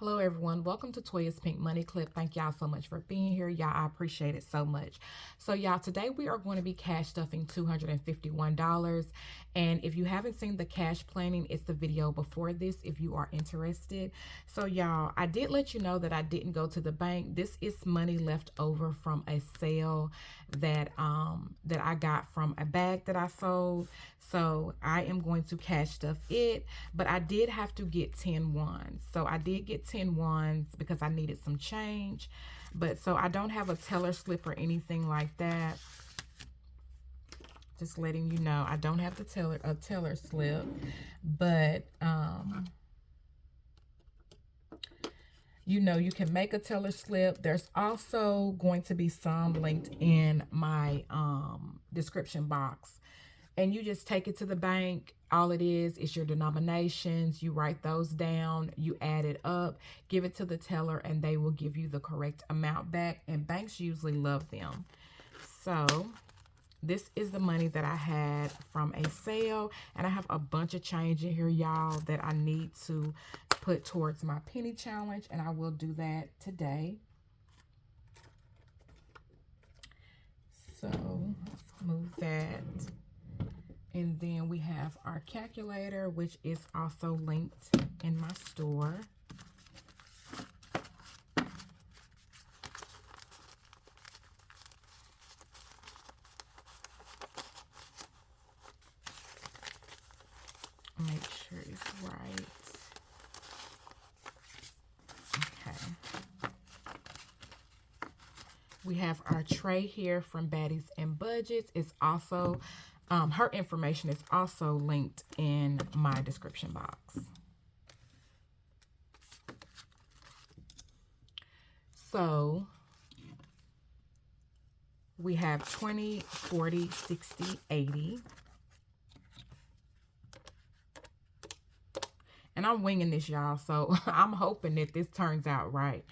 Hello everyone, welcome to Toya's Pink Money Clip. Thank y'all so much for being here. Y'all, I appreciate it so much. So y'all, today we are going to be cash stuffing $251. And if you haven't seen the cash planning, it's the video before this if you are interested. So y'all, I did let you know that I didn't go to the bank. This is money left over from a sale that I got from a bag that I sold. So I am going to cash stuff it, but I did have to get 10 ones. So I did get 10 ones because I needed some change. But so I don't have a teller slip or anything like that. Just letting you know, I don't have the teller slip, but you know, you can make a teller slip. There's also going to be some linked in my description box. And you just take it to the bank. All it is your denominations. You write those down, you add it up, give it to the teller, and they will give you the correct amount back. And banks usually love them. So this is the money that I had from a sale. And I have a bunch of change in here, y'all, that I need to put towards my penny challenge. And I will do that today. So let's move that. And then we have our calculator, which is also linked in my store. Make sure it's right. Okay. We have our tray here from Baddies and Budgets. It's also her information is also linked in my description box. So we have 20, 40, 60, 80. And I'm winging this, y'all, so I'm hoping that this turns out right.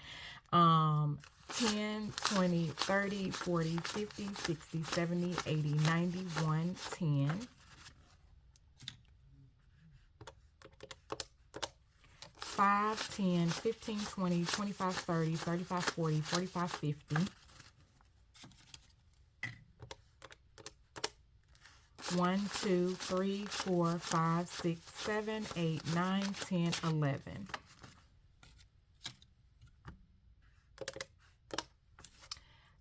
10, 20, 30, 40, 50, 60, 70, 80, 90, 1, 10. 5, 10, 15, 20, 25, 30, 35, 40, 45, 50. 1, 2, 3, 4, 5, 6, 7, 8, 9, 10, 11.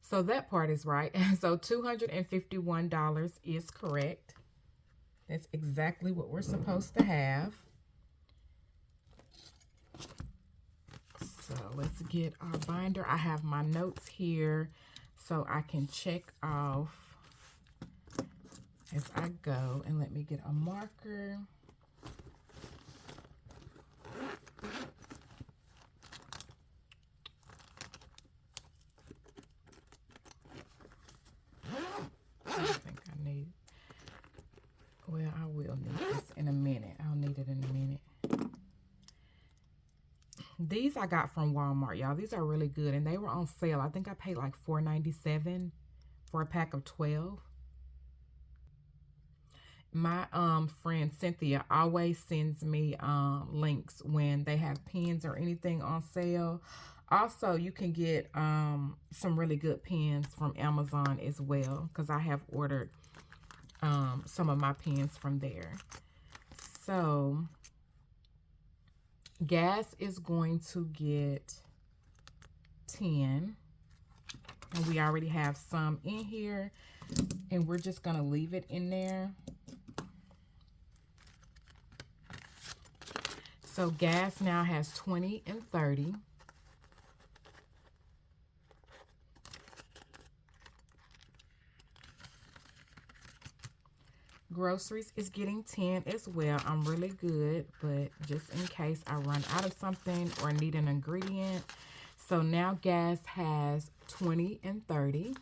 So that part is right. So $251 is correct. That's exactly what we're supposed to have. So let's get our binder. I have my notes here so I can check off as I go. And let me get a marker. I think I need, well, I will need this in a minute. I'll need it in a minute. These I got from Walmart, y'all. These are really good, and they were on sale. I think I paid like $4.97 for a pack of 12. My friend Cynthia always sends me links when they have pens or anything on sale. Also, you can get some really good pens from Amazon as well, because I have ordered some of my pens from there. So gas is going to get 10. And we already have some in here. And we're just going to leave it in there. So gas now has 20 and 30. Groceries is getting 10 as well. I'm really good, but just in case I run out of something or need an ingredient. So now gas has 20 and 30.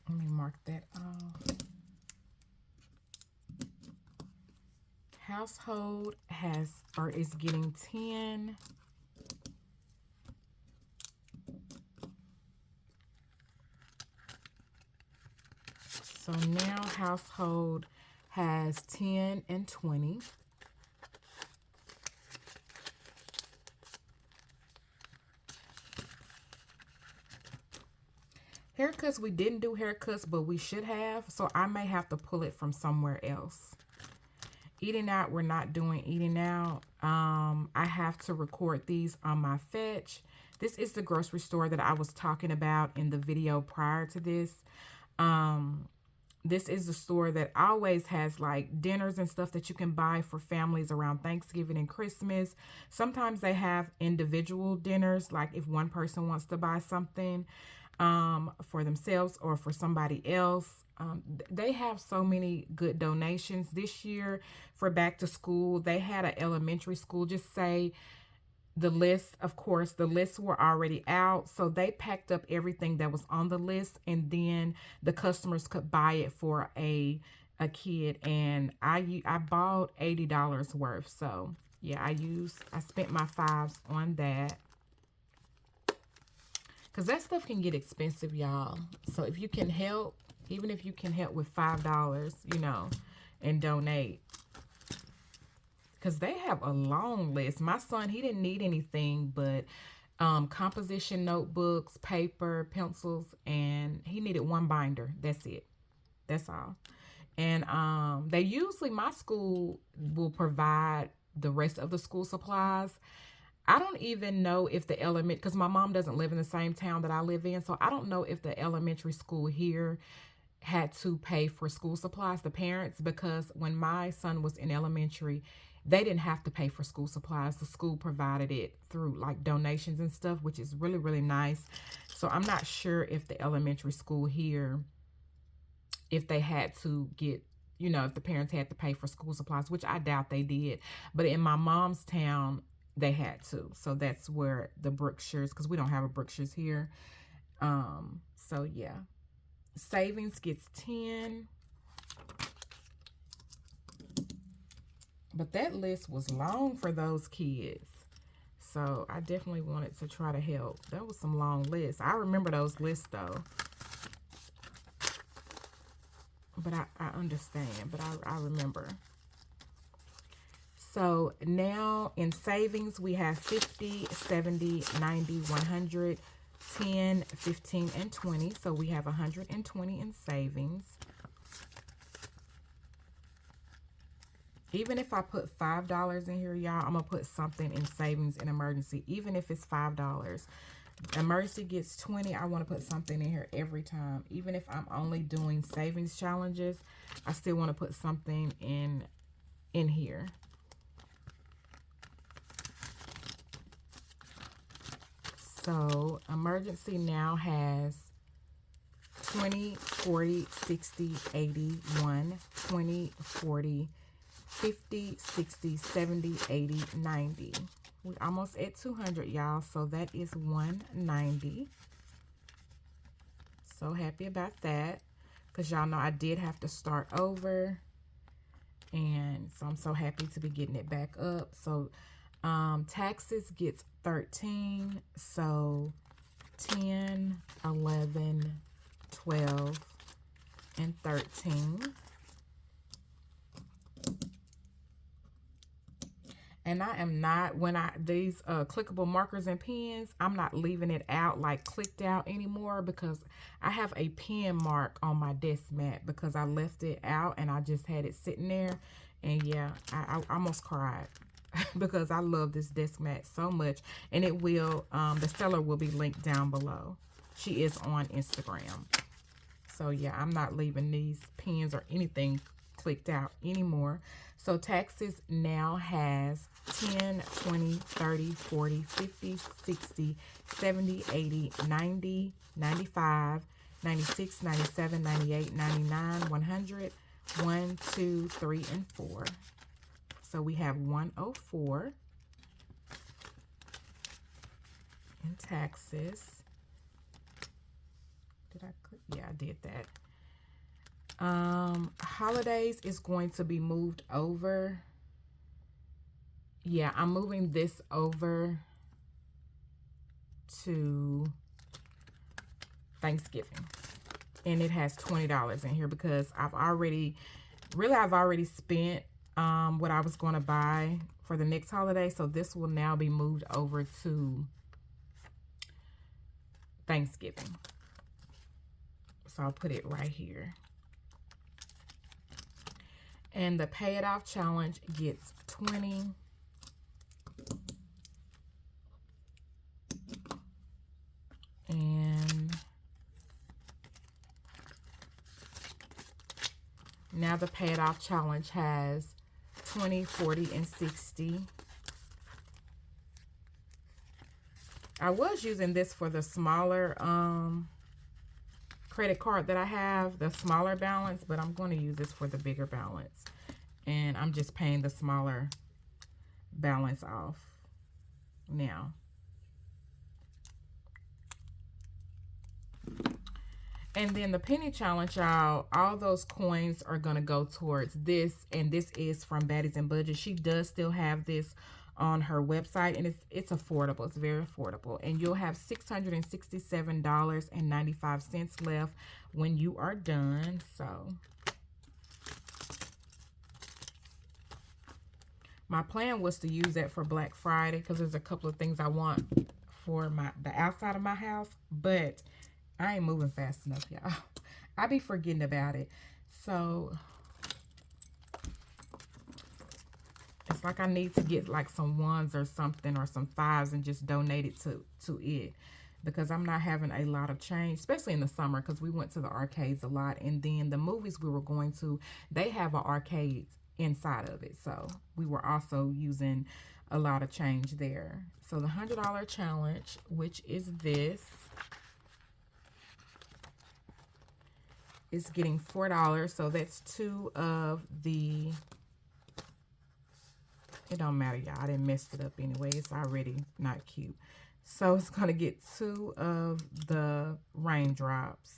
Let me mark that off. Household is getting 10. So now household has 10 and 20. Haircuts, we didn't do haircuts, but we should have, so I may have to pull it from somewhere else. Eating out, we're not doing eating out. I have to record these on my Fetch. This is the grocery store that I was talking about in the video prior to this. This is the store that always has like dinners and stuff that you can buy for families around Thanksgiving and Christmas. Sometimes they have individual dinners, like if one person wants to buy something for themselves or for somebody else. They have so many good donations this year for back to school. They had an elementary school, just say the list, of course, the lists were already out. So they packed up everything that was on the list, and then the customers could buy it for a kid. And I bought $80 worth. So yeah, I spent my fives on that. Because that stuff can get expensive, y'all. So if you can help, even if you can help with $5, you know, and donate. Because they have a long list. My son, he didn't need anything but composition notebooks, paper, pencils, and he needed one binder. That's it. That's all. And they usually, my school will provide the rest of the school supplies. I don't even know if the because my mom doesn't live in the same town that I live in, so I don't know if the elementary school here had to pay for school supplies, the parents, because when my son was in elementary, they didn't have to pay for school supplies. The school provided it through like donations and stuff, which is really, really nice. So I'm not sure if the elementary school here, if they had to get, you know, if the parents had to pay for school supplies, which I doubt they did. But in my mom's town, they had to. So that's where the Brookshires, because we don't have a Brookshires here. So yeah. Savings gets 10. But that list was long for those kids. So I definitely wanted to try to help. That was some long lists. I remember those lists though. But I understand. But I remember. So now in savings, we have 50, 70, 90, 100, 10, 15, and 20. So we have 120 in savings. Even if I put $5 in here, y'all, I'm going to put something in savings and emergency, even if it's $5. Emergency gets 20. I want to put something in here every time. Even if I'm only doing savings challenges, I still want to put something in here. So emergency now has 20, 40, 60, 80, 1, 20, 40, 50, 60, 70, 80, 90. We're almost at 200, y'all. So that is 190. So happy about that. Because y'all know I did have to start over. And so I'm so happy to be getting it back up. So taxes gets 13. So 10, 11, 12, and 13. And I am not, when these clickable markers and pens, I'm not leaving it out like clicked out anymore, because I have a pen mark on my desk mat because I left it out and I just had it sitting there. And yeah, I almost cried because I love this desk mat so much. And it will, the seller will be linked down below. She is on Instagram. So yeah, I'm not leaving these pens or anything clicked out anymore. So taxes now has 10, 20, 30, 40, 50, 60, 70, 80, 90, 95, 96, 97, 98, 99, 100, 1, 2, 3, and 4. So we have 104 in taxes. Did I click? Yeah, I did that. Holidays is going to be moved over. Yeah, I'm moving this over to Thanksgiving. And it has $20 in here because I've already Really, I've already spent what I was going to buy for the next holiday. So this will now be moved over to Thanksgiving. So I'll put it right here. And the Pay It Off Challenge gets 20. And now the Pay It Off Challenge has 20, 40, and 60. I was using this for the smaller credit card that I have, the smaller balance, but I'm going to use this for the bigger balance. And I'm just paying the smaller balance off now. And then the penny challenge, y'all, all those coins are going to go towards this. And this is from Baddies and Budget. She does still have this on her website, and it's affordable. It's very affordable. And you'll have $667.95 left when you are done. So my plan was to use that for Black Friday because there's a couple of things I want for the outside of my house, but I ain't moving fast enough, y'all. I be forgetting about it. So it's like I need to get like some ones or something or some fives and just donate it to it, because I'm not having a lot of change, especially in the summer, because we went to the arcades a lot. And then the movies we were going to, they have an arcade inside of it. So we were also using a lot of change there. So the $100 challenge, which is this, is getting $4. So that's 2 of the... It don't matter, y'all. I didn't mess it up anyway. It's already not cute. So it's going to get 2 of the raindrops,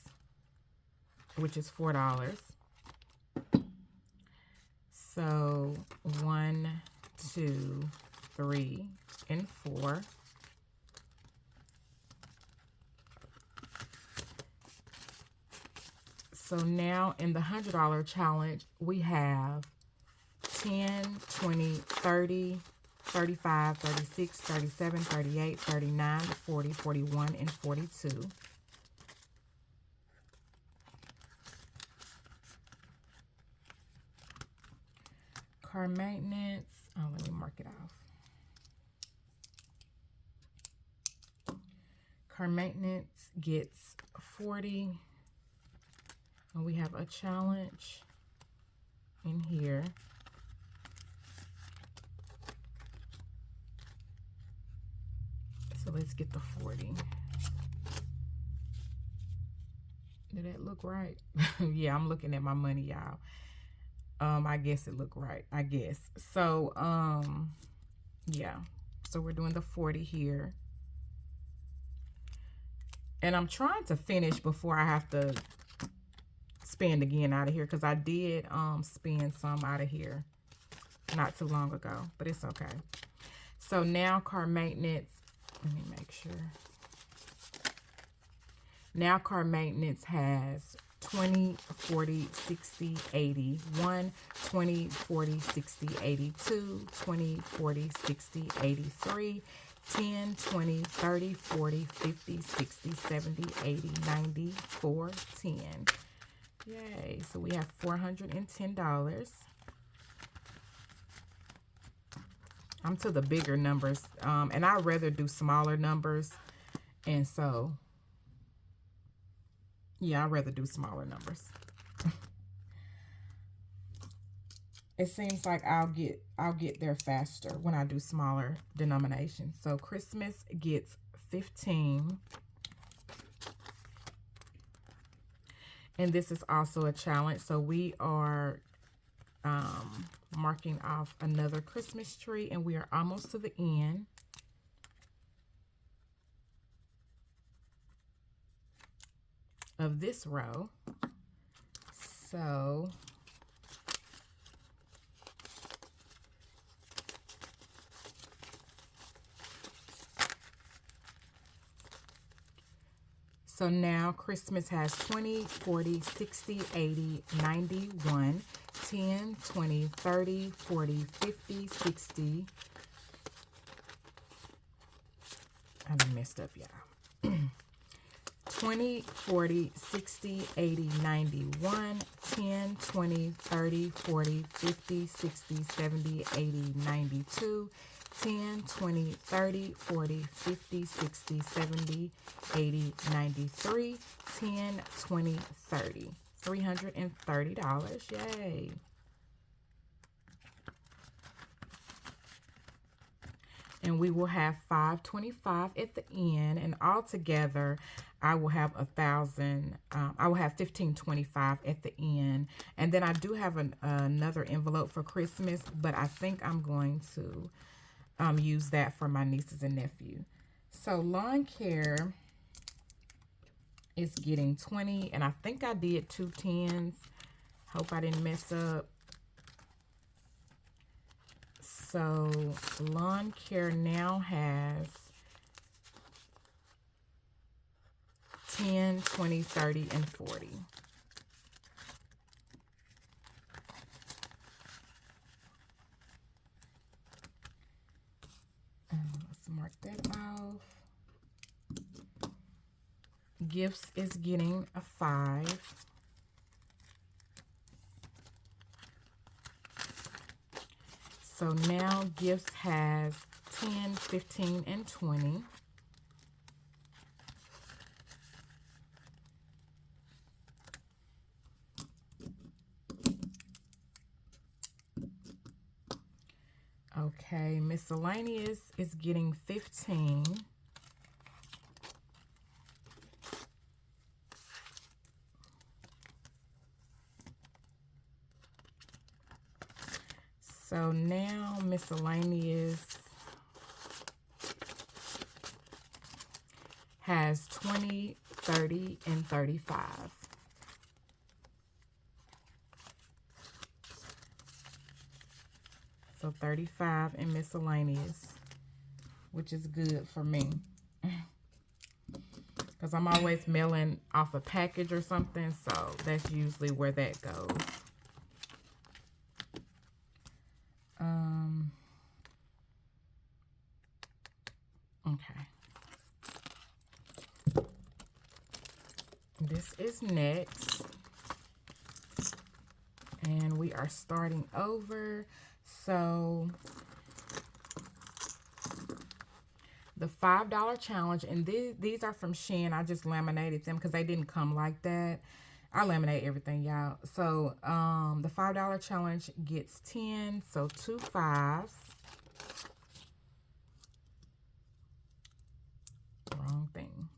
which is $4. So 1, 2, 3, and 4. So now in the $100 challenge, we have 10, 20, 30, 35, 36, 37, 38, 39, 40, 41, and 42. Car maintenance. Oh, let me mark it off. Car maintenance gets 40. And we have a challenge in here. So let's get the 40. Did that look right? Yeah, I'm looking at my money, y'all. I guess it looked right. I guess. So, yeah. So we're doing the 40 here. And I'm trying to finish before I have to spend again out of here, because I did spend some out of here not too long ago, but it's okay. So now car maintenance. Let me make sure. Now car maintenance has 20, 40, 60, 80. 1, 20, 40, 60, 82. 20, 40, 60, 83. 10, 20, 30, 40, 50, 60, 70, 80, 90, 4, 10. Yay. So we have $410. I'm to the bigger numbers, and I'd rather do smaller numbers. And so, yeah, I'd rather do smaller numbers. It seems like I'll get there faster when I do smaller denominations. So Christmas gets 15. And this is also a challenge. So we are marking off another Christmas tree, and we are almost to the end. Of this row. So now Christmas has 20, 40, 60, 80, 91, 10, 20, 30, 40, 50, 60. I done messed up, y'all. 20, 40, 60, 80, 91, 10, 20, 30, 40, 50, 60, 70, 80, 92, 10, 20, 30, 40, 50, 60, 70, 80, 93, 10, 20, 30. $330. Yay. And we will have $525 at the end, and altogether I will have $1,000. I will have $1,525 at the end, and then I do have another envelope for Christmas, but I think I'm going to use that for my nieces and nephew. So lawn care is getting 20, and I think I did 2 10s. Hope I didn't mess up. So lawn care now has 10, 20, 30, and 40. Let's mark that off. Gifts is getting a 5. So now gifts has 10, 15, and 20. Okay, miscellaneous is getting 15. So now miscellaneous has 20, 30, and 35. So 35 in miscellaneous, which is good for me. Because I'm always mailing off a package or something, so that's usually where that goes. Okay. This is next. And we are starting over. So the $5 challenge, and these are from Shein. I just laminated them because they didn't come like that. I laminate everything, y'all. So the $5 challenge gets 10, so 2 5s. Wrong thing.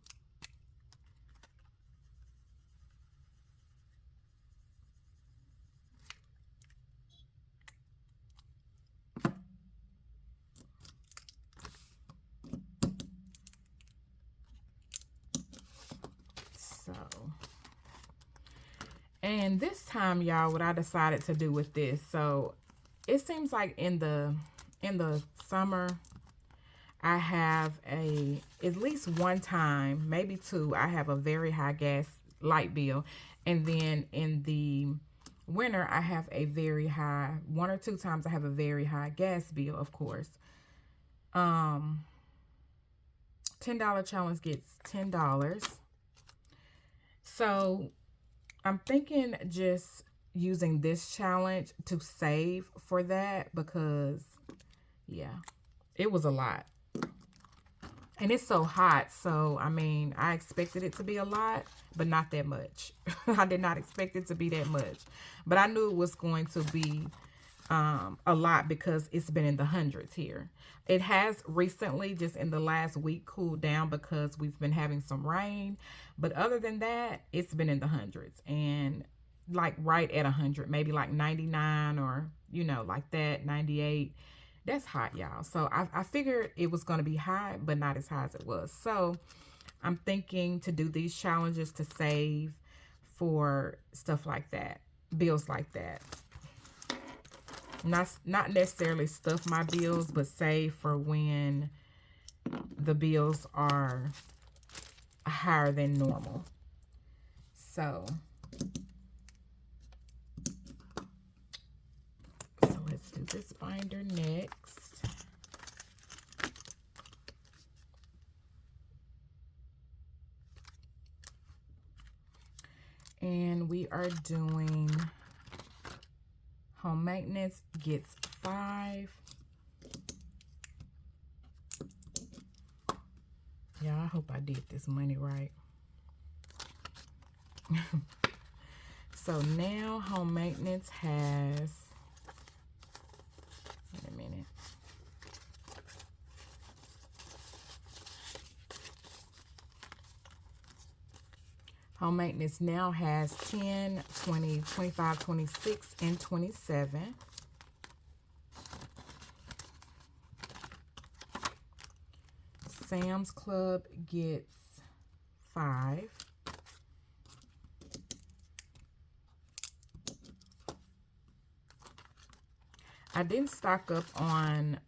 So, and this time, y'all, what I decided to do with this, so it seems like in the summer, I have at least one time, maybe 2, I have a very high gas light bill. And then in the winter, I have a very high, 1 or 2 times I have a very high gas bill, of course. $10 challenge gets $10. So I'm thinking just using this challenge to save for that because, yeah, it was a lot. And it's so hot, so, I mean, I expected it to be a lot, but not that much. I did not expect it to be that much. But I knew it was going to be a lot because it's been in the hundreds here. It has recently, just in the last week, cooled down because we've been having some rain. But other than that, it's been in the hundreds. And, like, right at 100, maybe like 99 or, you know, like that, 98. That's hot, y'all. So I figured it was going to be high, but not as high as it was. So I'm thinking to do these challenges to save for stuff like that, bills like that. Not necessarily stuff my bills, but save for when the bills are higher than normal. So do this binder next. And we are doing home maintenance gets 5. Yeah, I hope I did this money right. So now home maintenance has, wait a minute. Home maintenance now has 10, 20, 25, 26, and 27. Sam's Club gets 5. I didn't stock up on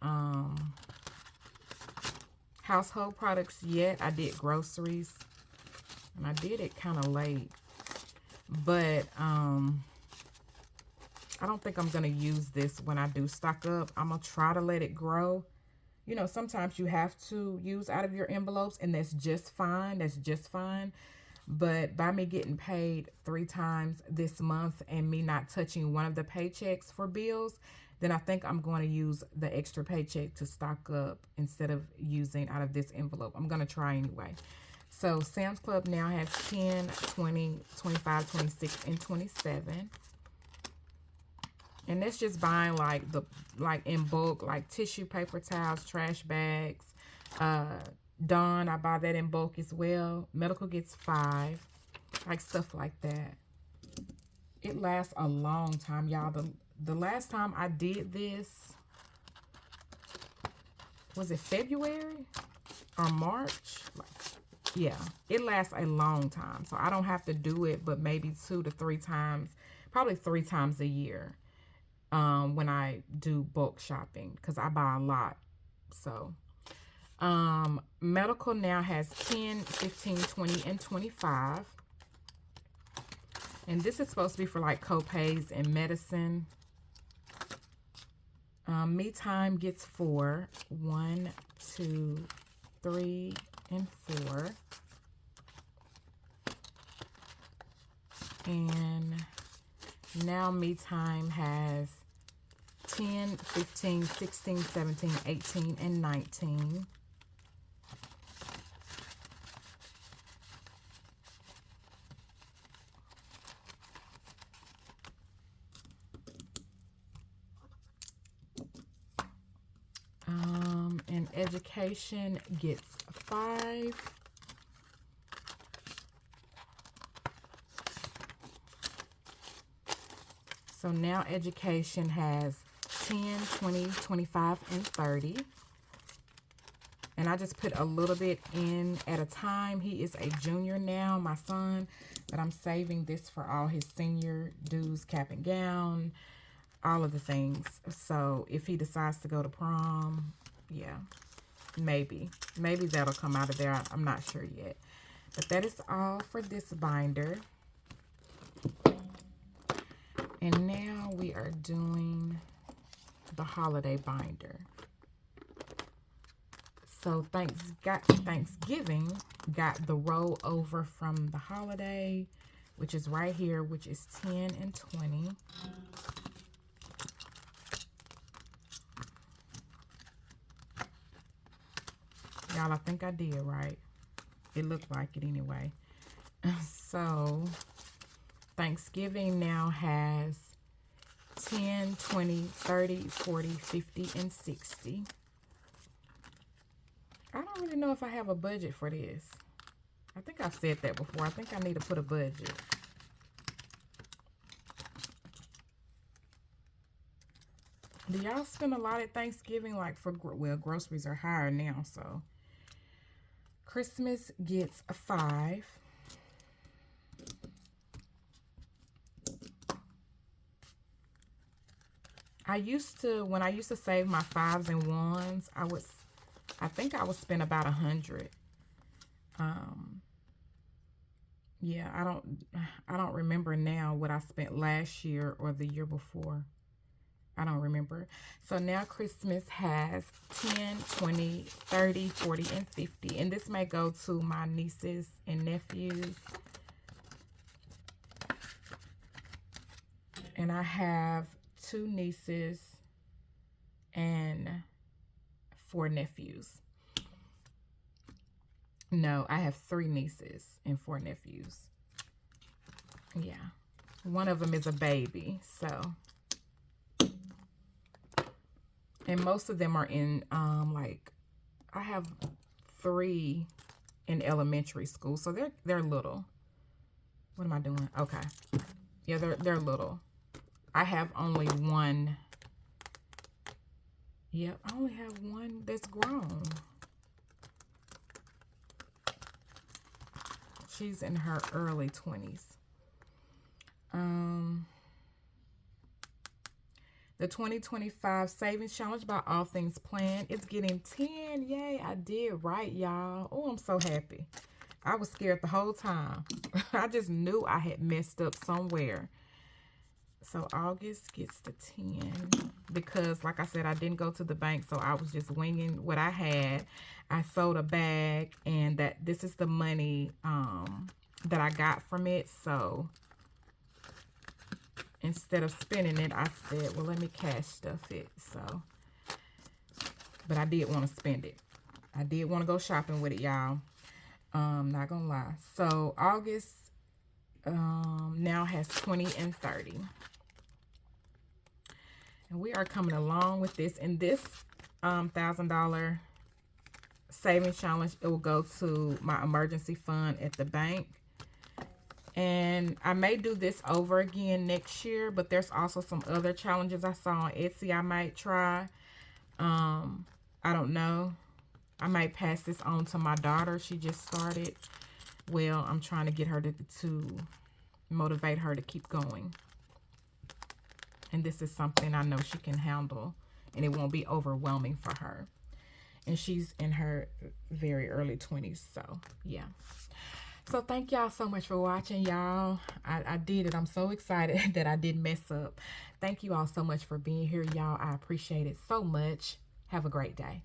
household products yet. I did groceries, and I did it kind of late. But I don't think I'm going to use this when I do stock up. I'm going to try to let it grow. You know, sometimes you have to use out of your envelopes, and that's just fine. That's just fine. But by me getting paid 3 times this month and me not touching one of the paychecks for bills, then I think I'm going to use the extra paycheck to stock up instead of using out of this envelope. I'm going to try anyway. So Sam's Club now has 10, 20, 25, 26, and 27. And that's just buying like in bulk, like tissue paper towels, trash bags. Dawn, I buy that in bulk as well. Medical gets 5, like stuff like that. It lasts a long time, y'all. The last time I did this, was it February or March? Yeah, it lasts a long time. So I don't have to do it, but maybe 2 to 3 times, probably 3 times a year when I do bulk shopping, because I buy a lot. So medical now has 10, 15, 20, and 25. And this is supposed to be for like co-pays and medicine. Me Time gets 4. 1, 2, 3, and 4. And now Me Time has 10, 15, 16, 17, 18, and 19. And education gets 5. So now education has 10, 20, 25, and 30. And I just put a little bit in at a time. He is a junior now, my son, but I'm saving this for all his senior dues, cap and gown, all of the things. So if he decides to go to prom, yeah, maybe that'll come out of there. I'm not sure yet. But that is all for this binder. And now we are doing the holiday binder. So Thanksgiving got the roll over from the holiday, which is right here, which is 10 and 20. Y'all, I think I did right. It looked like it anyway. So Thanksgiving now has 10, 20, 30, 40, 50, and 60. I don't really know if I have a budget for this. I think I've said that before. I think I need to put a budget. Do y'all spend a lot at Thanksgiving? Like well, groceries are higher now, so. Christmas gets 5. When I used to save my 5s and 1s, I think I would spend about 100. Yeah, I don't remember now what I spent last year or the year before. I don't remember. So now Christmas has 10, 20, 30, 40, and 50. And this may go to my nieces and nephews. And I have 2 nieces and 4 nephews. No, I have 3 nieces and 4 nephews. Yeah. One of them is a baby, so. And most of them are in, like, I have 3 in elementary school, so they're little. What am I doing? Okay. Yeah, they're little. I have only 1. Yep, I only have 1 that's grown. She's in her early 20s. The 2025 Savings Challenge by All Things Planned. It's getting 10. Yay, I did right, y'all. Oh, I'm so happy. I was scared the whole time. I just knew I had messed up somewhere. So August gets the 10 because, like I said, I didn't go to the bank, so I was just winging what I had. I sold a bag, and this is the money that I got from it. So instead of spending it, I said, well, let me cash stuff it. So, but I did want to spend it. I did want to go shopping with it, y'all. Not gonna lie. So August now has 20 and 30. And we are coming along with this. In this $1,000 savings challenge, it will go to my emergency fund at the bank. And I may do this over again next year, but there's also some other challenges I saw on Etsy I might try. I don't know. I might pass this on to my daughter. She just started. Well, I'm trying to get her to motivate her to keep going. And this is something I know she can handle, and it won't be overwhelming for her. And she's in her very early 20s, so yeah. So thank y'all so much for watching, y'all. I did it. I'm so excited that I didn't mess up. Thank you all so much for being here, y'all. I appreciate it so much. Have a great day.